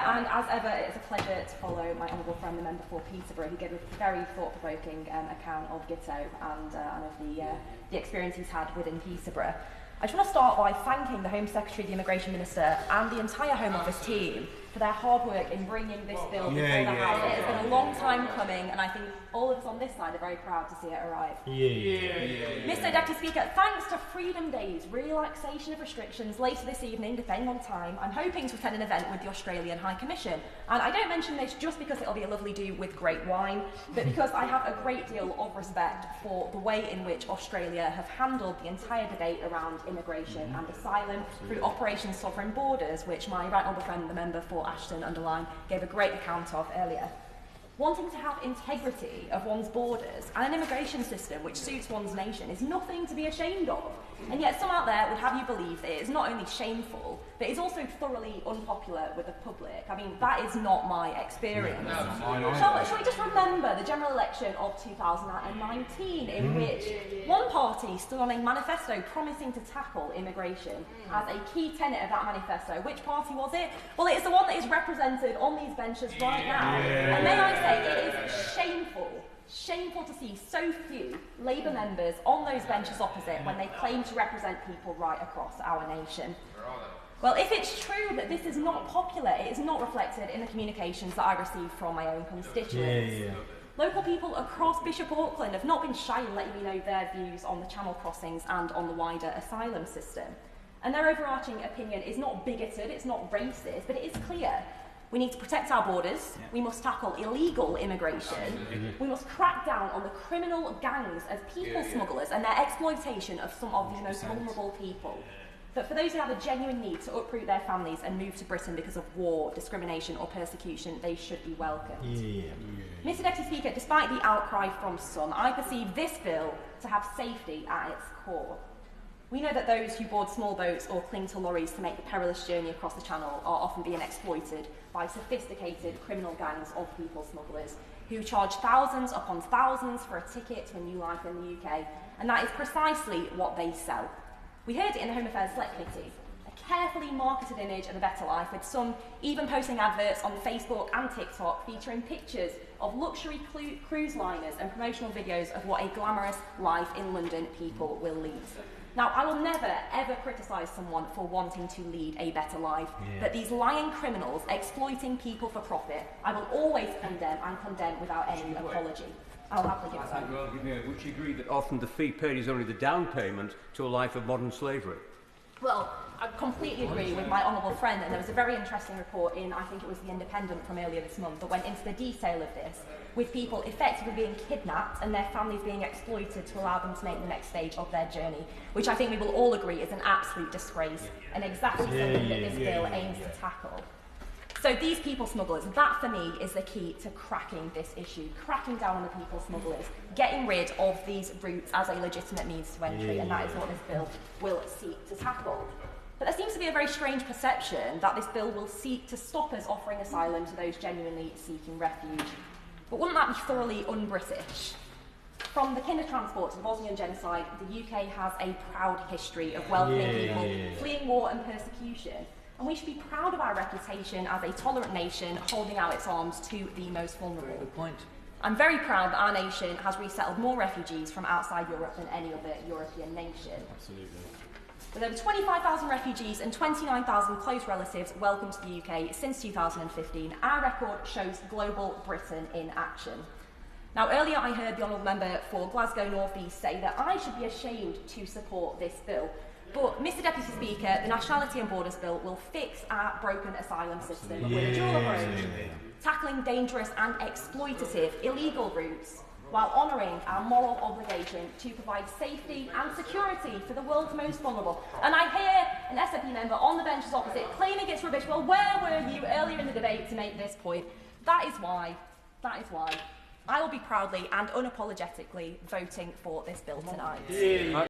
and as ever, it is a pleasure to follow my honourable friend, the member for Peterborough, who gave a very thought-provoking account of Gitto and of the experience he's had within Peterborough. I just want to start by thanking the Home Secretary, the Immigration Minister, and the entire Home Office team for their hard work in bringing this bill before the House. It has been a long time coming, and I think all of us on this side are very proud to see it arrive. Mr. Deputy Speaker, thanks to Freedom Day's relaxation of restrictions later this evening, depending on time, I'm hoping to attend an event with the Australian High Commission. And I don't mention this just because it'll be a lovely do with great wine, but because I have a great deal of respect for the way in which Australia have handled the entire debate around immigration and asylum through Operation Sovereign Borders, which my right honourable friend, the member for Ashton Underline, gave a great account of earlier. Wanting to have integrity of one's borders and an immigration system which suits one's nation is nothing to be ashamed of. And yet some out there would have you believe that it is not only shameful, but it's also thoroughly unpopular with the public. I mean, that is not my experience. Shall we just remember the general election of 2019, in which one party stood on a manifesto promising to tackle immigration as a key tenet of that manifesto. Which party was it? Well, it is the one that is represented on these benches right now. And may I say, it is shameful to see so few Labour members on those benches opposite when they claim to represent people right across our nation. Well, if it's true that this is not popular, it is not reflected in the communications that I receive from my own constituents. Local people across Bishop Auckland have not been shy in letting me know their views on the channel crossings and on the wider asylum system. And their overarching opinion is not bigoted, it's not racist, but it is clear. We need to protect our borders, we must tackle illegal immigration, we must crack down on the criminal gangs of people smugglers and their exploitation of some of the most vulnerable people. But for those who have a genuine need to uproot their families and move to Britain because of war, discrimination or persecution, they should be welcomed. Mr. Deputy Speaker, despite the outcry from some, I perceive this bill to have safety at its core. We know that those who board small boats or cling to lorries to make the perilous journey across the channel are often being exploited by sophisticated criminal gangs of people smugglers who charge thousands upon thousands for a ticket to a new life in the UK, and that is precisely what they sell. We heard it in the Home Affairs Select Committee, a carefully marketed image of a better life, with some even posting adverts on Facebook and TikTok featuring pictures of luxury cruise liners and promotional videos of what a glamorous life in London people will lead. Now, I will never, ever criticise someone for wanting to lead a better life, but these lying criminals exploiting people for profit, I will always condemn and condemn without any apology. I'll happily give it back. Would you agree that often the fee paid is only the down payment to a life of modern slavery? Well, I completely agree with my honourable friend, and there was a very interesting report in, I think it was The Independent from earlier this month, that went into the detail of this, with people effectively being kidnapped and their families being exploited to allow them to make the next stage of their journey, which I think we will all agree is an absolute disgrace and exactly something that this bill aims to tackle. So these people smugglers, that for me is the key to cracking this issue, cracking down on the people smugglers, getting rid of these routes as a legitimate means to entry, and that is what this bill will seek to tackle. But there seems to be a very strange perception that this bill will seek to stop us offering asylum to those genuinely seeking refuge. But wouldn't that be thoroughly un-British? From the kinder transport to the Bosnian genocide, the UK has a proud history of welcoming people fleeing war and persecution. And we should be proud of our reputation as a tolerant nation holding out its arms to the most vulnerable. Good point. I'm very proud that our nation has resettled more refugees from outside Europe than any other European nation. Absolutely. With over 25,000 refugees and 29,000 close relatives welcomed to the UK since 2015, our record shows global Britain in action. Now, earlier I heard the Honourable Member for Glasgow North East say that I should be ashamed to support this bill. But, Mr Deputy Speaker, the Nationality and Borders Bill will fix our broken asylum system with a dual approach, tackling dangerous and exploitative illegal routes, while honouring our moral obligation to provide safety and security for the world's most vulnerable. And I hear an SNP member on the benches opposite claiming it's rubbish. Well, where were you earlier in the debate to make this point? That is why I will be proudly and unapologetically voting for this bill tonight.